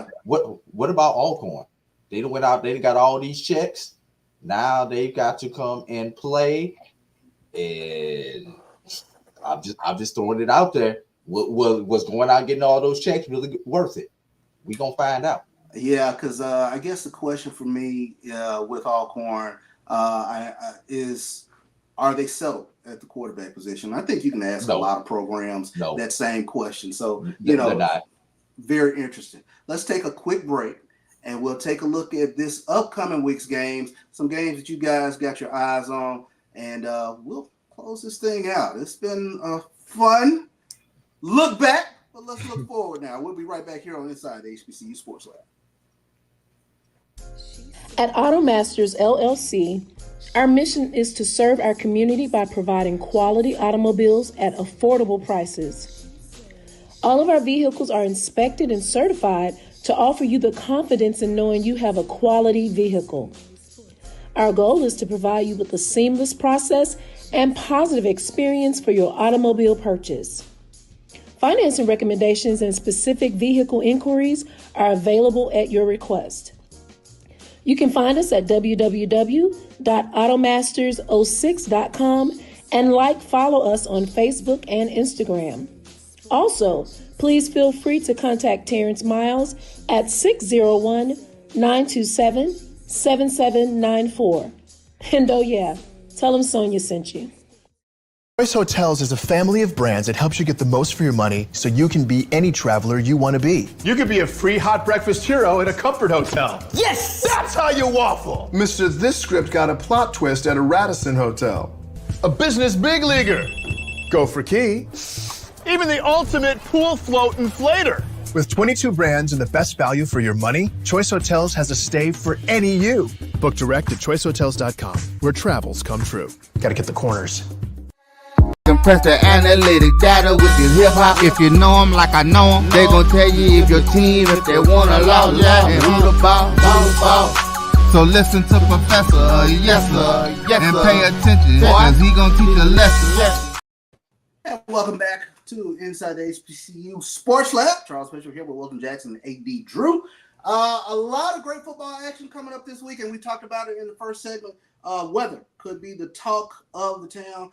Speaker 4: about Alcorn? They went out. They got all these checks. Now they've got to come and play. And I'm just throwing it out there. Was going out getting all those checks really worth it? We gonna find out.
Speaker 2: Yeah, because I guess the question for me with Alcorn is, are they settled at the quarterback position? I think you can ask a lot of programs that same question. So
Speaker 4: they're not.
Speaker 2: Very interesting. Let's take a quick break, and we'll take a look at this upcoming week's games, some games that you guys got your eyes on, and we'll close this thing out. It's been a fun look back, but let's look forward now. We'll be right back here on Inside the HBCU Sports Lab.
Speaker 19: At AutoMasters LLC, our mission is to serve our community by providing quality automobiles at affordable prices. All of our vehicles are inspected and certified to offer you the confidence in knowing you have a quality vehicle. Our goal is to provide you with a seamless process and positive experience for your automobile purchase. Financing recommendations and specific vehicle inquiries are available at your request. You can find us at www.automasters06.com and follow us on Facebook and Instagram. Also, please feel free to contact Terrence Miles at 601-927-7794. And oh yeah, tell him Sonia sent you.
Speaker 15: Choice Hotels is a family of brands that helps you get the most for your money so you can be any traveler you want to be.
Speaker 17: You could be a free hot breakfast hero at a comfort hotel.
Speaker 16: Yes!
Speaker 17: That's how you waffle.
Speaker 1: Mr. This script got a plot twist at a Radisson hotel.
Speaker 17: A business big leaguer.
Speaker 15: Go for key.
Speaker 16: Even the ultimate pool float inflator.
Speaker 15: With 22 brands and the best value for your money, Choice Hotels has a stay for any you. Book direct at choicehotels.com, where travels come true.
Speaker 17: Gotta get the corners.
Speaker 1: Compress the analytic data with your hip hop. If you know them like I know them, they gon' tell you if your team, if they wanna lose, and who the ball. So listen to Professor, yes sir, and pay attention, cause he gon' teach a lesson.
Speaker 2: And welcome back to Inside the HBCU Sports Lab. Charles Fisher here with Wilton Jackson and AD Drew. A lot of great football action coming up this week, and we talked about it in the first segment. Weather could be the talk of the town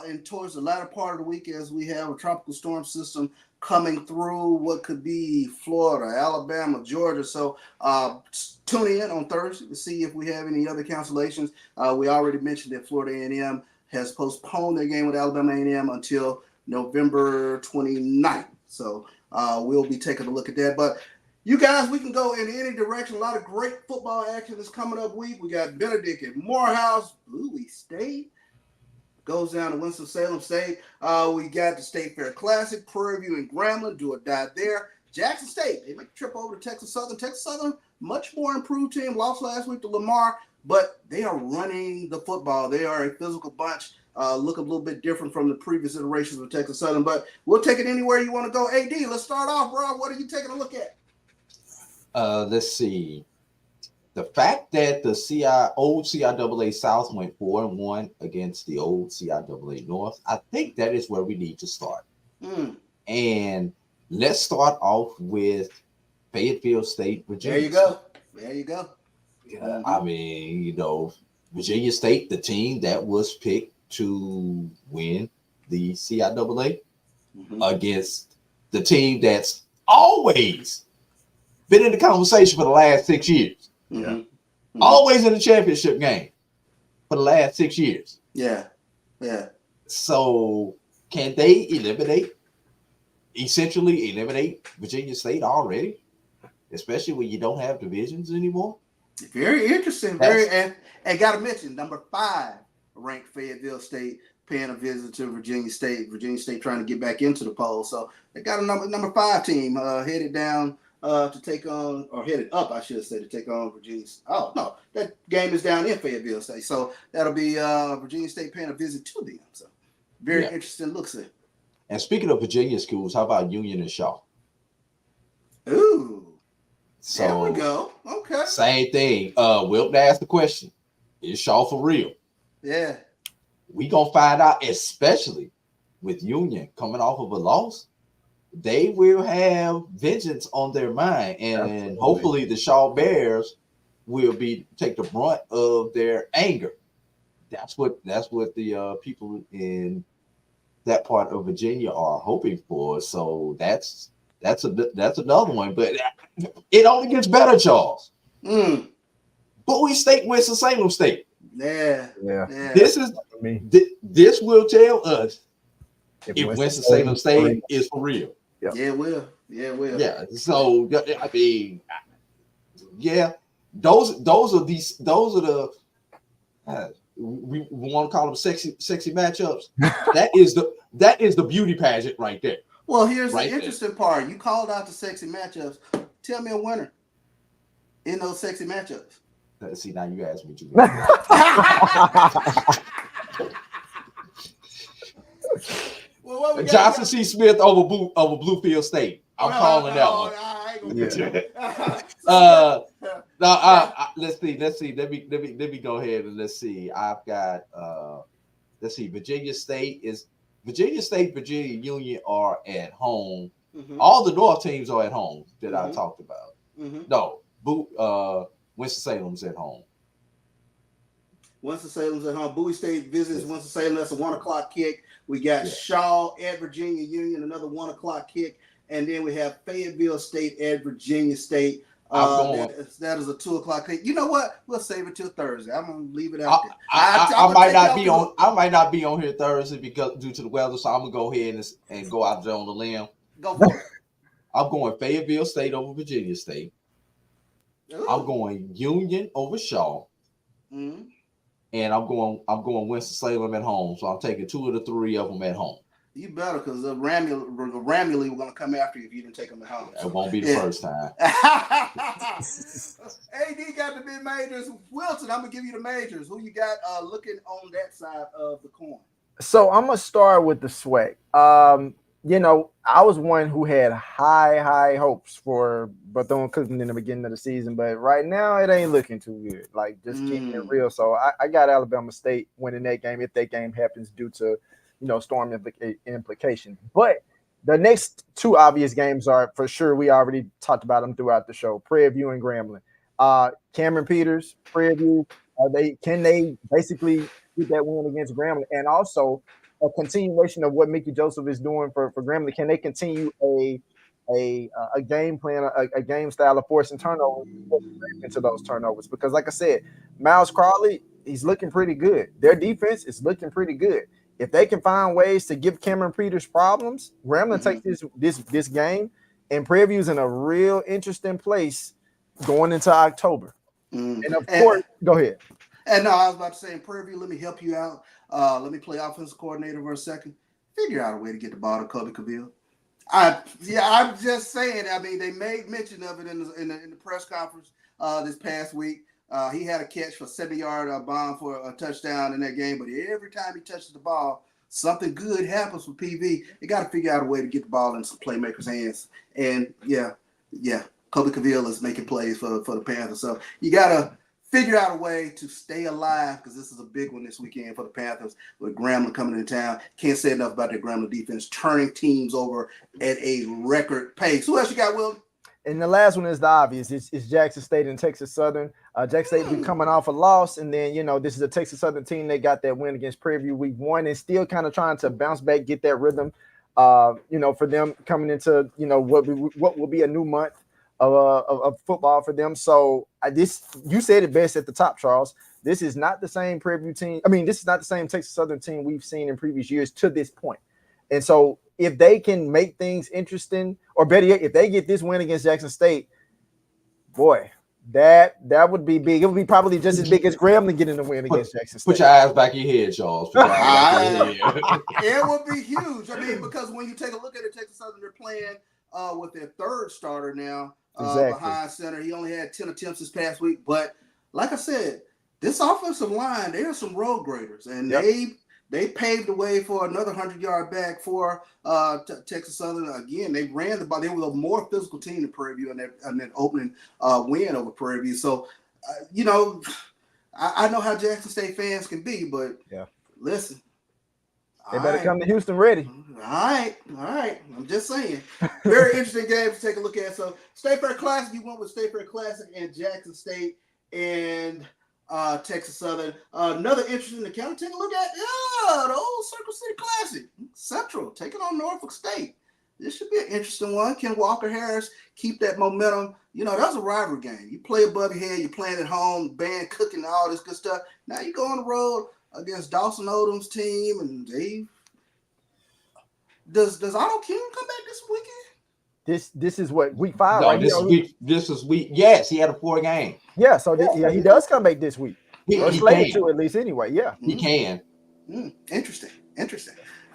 Speaker 2: and towards the latter part of the week as we have a tropical storm system coming through what could be Florida, Alabama, Georgia. So tune in on Thursday to see if we have any other cancellations. We already mentioned that Florida A&M has postponed their game with Alabama A&M until November 29th. So we'll be taking a look at that. But you guys, we can go in any direction. A lot of great football action is coming up week. We got Benedict at Morehouse, Bowie State. Goes down to Winston-Salem State. We got the State Fair Classic, Prairie View and Grambling, do or die there. Jackson State, they make a trip over to Texas Southern. Texas Southern, much more improved team, lost last week to Lamar, but they are running the football. They are a physical bunch. Look a little bit different from the previous iterations of Texas Southern, but we'll take it anywhere you want to go. AD, let's start off, bro. What are you taking a look at?
Speaker 4: Let's see. The fact that the old CIAA South went 4-1 against the old CIAA North, I think that is where we need to start. And let's start off with Fayetteville State, Virginia.
Speaker 2: There you go.
Speaker 4: I mean, Virginia State, the team that was picked to win the CIAA against the team that's always been in the conversation for the last 6 years. Always in the championship game for the last 6 years.
Speaker 2: Yeah.
Speaker 4: So can they essentially eliminate Virginia State already? Especially when you don't have divisions anymore?
Speaker 2: Very interesting. And got to mention, number 5 ranked Fayetteville State paying a visit to Virginia State. Virginia State trying to get back into the poll. So they got a number 5 team headed down to take on, or headed up, I should say, to take on Virginia. Oh, no, that game is down in Fayetteville State. So that'll be Virginia State paying a visit to them. So very interesting looks there.
Speaker 4: And speaking of Virginia schools, how about Union and Shaw?
Speaker 2: Ooh.
Speaker 4: So
Speaker 2: there we go. Okay.
Speaker 4: Same thing. Wilton asked the question, is Shaw for real?
Speaker 2: Yeah.
Speaker 4: We gonna find out, especially with Union coming off of a loss. They will have vengeance on their mind, and hopefully the Shaw Bears will take the brunt of their anger. That's what the people in that part of Virginia are hoping for. So that's another one. But it only gets better, Charles. Bowie State, Winston-Salem State.
Speaker 2: Yeah.
Speaker 4: This will tell us if Winston-Salem State is for real.
Speaker 2: Yeah, it will.
Speaker 4: Yeah. So I mean, those are the we want to call them sexy matchups. that is the beauty pageant right there.
Speaker 2: Well, here's the interesting part. You called out the sexy matchups. Tell me a winner in those sexy matchups.
Speaker 4: See, now you asked me to. Johnson C. Smith over Bluefield State. I'm calling that one. Let's see. Let me go ahead and let's see. I've got Virginia State, Virginia Union are at home. All the North teams are at home that I talked about. No, Winston-Salem's at home.
Speaker 2: Winston-Salem's at home. Bowie State visits Winston-Salem. That's a 1:00 kick. We got Shaw at Virginia Union, another 1:00 kick. And then we have Fayetteville State at Virginia State. That is a 2:00 kick. You know what? We'll save it till Thursday. I'm gonna leave it out there.
Speaker 4: I might not be on. I might not be on here Thursday because due to the weather. So I'm gonna go ahead and go out there on the limb.
Speaker 2: Go for it.
Speaker 4: I'm going Fayetteville State over Virginia State. Ooh. I'm going Union over Shaw. Mm-hmm. And I'm going Winston-Salem at home. So I'm taking 2 of the 3 of them at home.
Speaker 2: You better, because the Ramuley were going to come after you if you didn't take them at home.
Speaker 4: It won't be the first time.
Speaker 2: AD got the mid-majors. Wilson, I'm going to give you the majors. Who you got looking on that side of the coin?
Speaker 3: So I'm going to start with the SWAC. You know, I was one who had high hopes for Bethune-Cookman in the beginning of the season, but right now it ain't looking too good. Like, just keeping it real. So I got Alabama State winning that game if that game happens due to, you know, storm implications. But the next 2 obvious games are for sure. We already talked about them throughout the show. Prairie View and Grambling. Cameron Peters, Prairie View. Can they basically get that win against Grambling? And also a continuation of what Mickey Joseph is doing for Grambling. Can they continue a game plan, a game style of forcing turnovers into those turnovers? Because like I said, Miles Crawley, he's looking pretty good. Their defense is looking pretty good. If they can find ways to give Cameron Peters problems, Grambling takes this game, and Prairie View's in a real interesting place going into October. And of course, go ahead.
Speaker 2: And no, I was about to say, in Prairie View, let me help you out. Let me play offensive coordinator for a second. Figure out a way to get the ball to Kobe Cavil. I'm just saying. I mean, they made mention of it in the press conference this past week. He had a catch for a 70-yard bomb for a touchdown in that game, but every time he touches the ball, something good happens with PV. They got to figure out a way to get the ball in some playmakers' hands. And yeah, Kobe Cavil is making plays for the Panthers. So you got to figure out a way to stay alive, because this is a big one this weekend for the Panthers with Grambling coming into town. Can't say enough about their Grambling defense turning teams over at a record pace. Who else you got, Will?
Speaker 3: And the last one is the obvious. It's Jackson State and Texas Southern. Jackson State be coming off a loss, and then, you know, this is a Texas Southern team that got that win against Prairie View week 1 and still kind of trying to bounce back, get that rhythm, you know, for them coming into, you know, what will be a new month of football for them. So you said it best at the top, Charles. This is not the same Prairie View team. I mean, this is not the same Texas Southern team we've seen in previous years to this point. And so if they can make things interesting, or better yet, if they get this win against Jackson State, boy, that would be big. It would be probably just as big as Grambling getting the win against Jackson State.
Speaker 4: Put your eyes back in your head, Charles.
Speaker 2: It would be huge. I mean, because when you take a look at it, Texas Southern, they're playing with their 3rd starter now behind center. He only had 10 attempts this past week. But like I said, this offensive line, they are some road graders, and they paved the way for another 100-yard back for Texas Southern. Again, they ran the ball. They were a more physical team than Prairie View in that opening win over Prairie View. So, you know, I know how Jackson State fans can be, but listen.
Speaker 3: They better come to Houston ready.
Speaker 2: All right. I'm just saying. Very interesting game to take a look at. So, State Fair Classic, you went with State Fair Classic and Jackson State and Texas Southern. Another interesting account to take a look at. The old Circle City Classic. Central taking on Norfolk State. This should be an interesting one. Can Walker Harris keep that momentum? You know, that's a rivalry game. You play above your head, you're playing at home, band cooking, all this good stuff. Now you go on the road against Dawson Odom's team, and Dave. Does Otto King come back this weekend?
Speaker 3: This is what week 5,
Speaker 4: no,
Speaker 3: right?
Speaker 4: This is week. Yes, he had a 4 game.
Speaker 3: Yeah, so he does come back this week.
Speaker 4: He
Speaker 3: slated to, at least anyway. Yeah,
Speaker 4: he can.
Speaker 2: Interesting.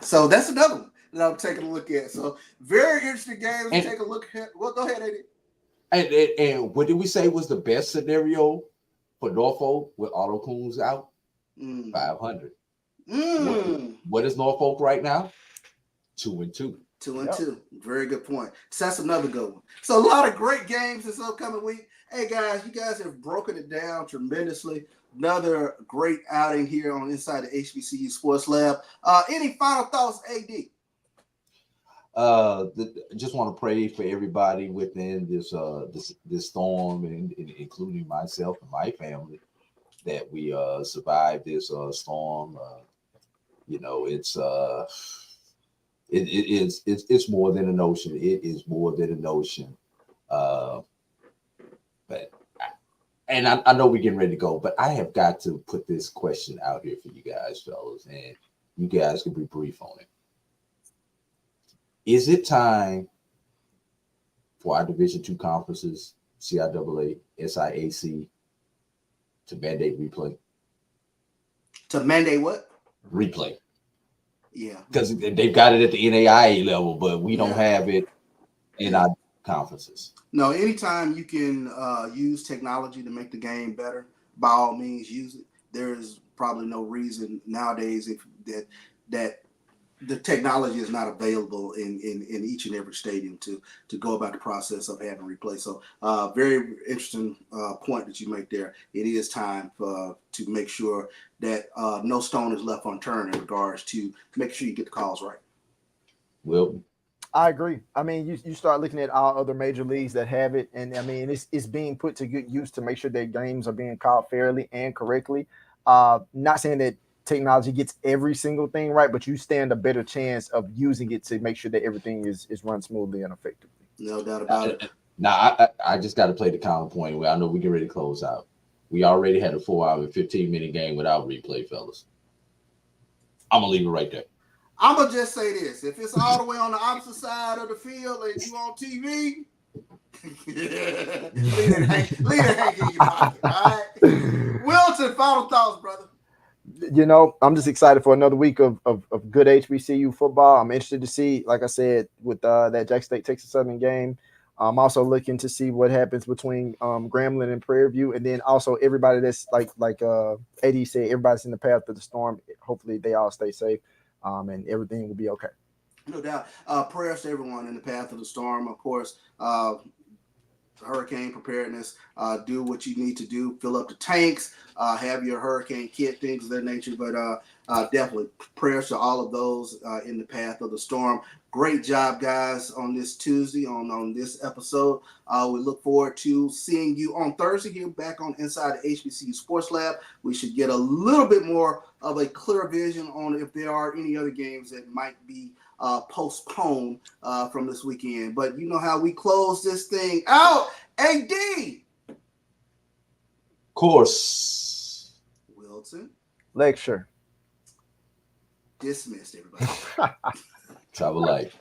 Speaker 2: So that's another one that I'm taking a look at. So very interesting games to take a look at. Well, go ahead, Eddie.
Speaker 4: And what did we say was the best scenario for Norfolk with Otto Coons out? 500. What is Norfolk right now? 2-2.
Speaker 2: 2-2. Very good point. So that's another good one. So a lot of great games this upcoming week. Hey guys, you guys have broken it down tremendously. Another great outing here on Inside the HBCU Sports Lab. Any final thoughts, AD?
Speaker 4: Just want to pray for everybody within this storm, and including myself and my family, that we survive this storm. You know, it's more than an ocean. It is more than an ocean. but I know we're getting ready to go, but I have got to put this question out here for you guys, fellas, and you guys can be brief on it. Is it time for our Division II conferences, CIAA, SIAC, to mandate replay?
Speaker 2: To mandate what?
Speaker 4: Replay.
Speaker 2: Yeah.
Speaker 4: Because they've got it at the NAIA level, but we don't have it in our conferences.
Speaker 2: No, anytime you can use technology to make the game better, by all means use it. There's probably no reason nowadays that the technology is not available in each and every stadium to go about the process of having replay. So very interesting point that you make there. It is time to make sure that no stone is left unturned in regards to make sure you get the calls right.
Speaker 4: Well,
Speaker 3: I agree. I mean, you start looking at all other major leagues that have it, and I mean, it's being put to good use to make sure that games are being called fairly and correctly. Not saying that technology gets every single thing right, but you stand a better chance of using it to make sure that everything is run smoothly and effectively.
Speaker 2: No doubt about it.
Speaker 4: Now, I just got to play the counterpoint. I know we get ready to close out. We already had a 4-hour and 15-minute game without replay, fellas. I'm going to leave it right there.
Speaker 2: I'm going to just say this. If it's all the way on the opposite side of the field and you on TV, leave it hanging in your pocket, all right? Wilton, final thoughts, brother.
Speaker 3: You know, I'm just excited for another week of good HBCU football. I'm interested to see, like I said, with that Jackson State Texas Southern game. I'm also looking to see what happens between Grambling and Prairie View, and then also everybody that's like AD said, everybody's in the path of the storm. Hopefully, they all stay safe, and everything will be okay.
Speaker 2: No doubt. Prayers to everyone in the path of the storm. Of course, hurricane preparedness. Do what you need to do. Fill up the tanks. Have your hurricane kit, things of that nature. But definitely prayers to all of those in the path of the storm. Great job, guys, on this Tuesday, on this episode. We look forward to seeing you on Thursday here back on Inside the HBCU Sports Lab. We should get a little bit more of a clear vision on if there are any other games that might be postponed from this weekend. But you know how we close this thing out. AD!
Speaker 4: Course.
Speaker 2: Wilson.
Speaker 3: Lecture.
Speaker 2: Dismissed, everybody.
Speaker 4: Travel light.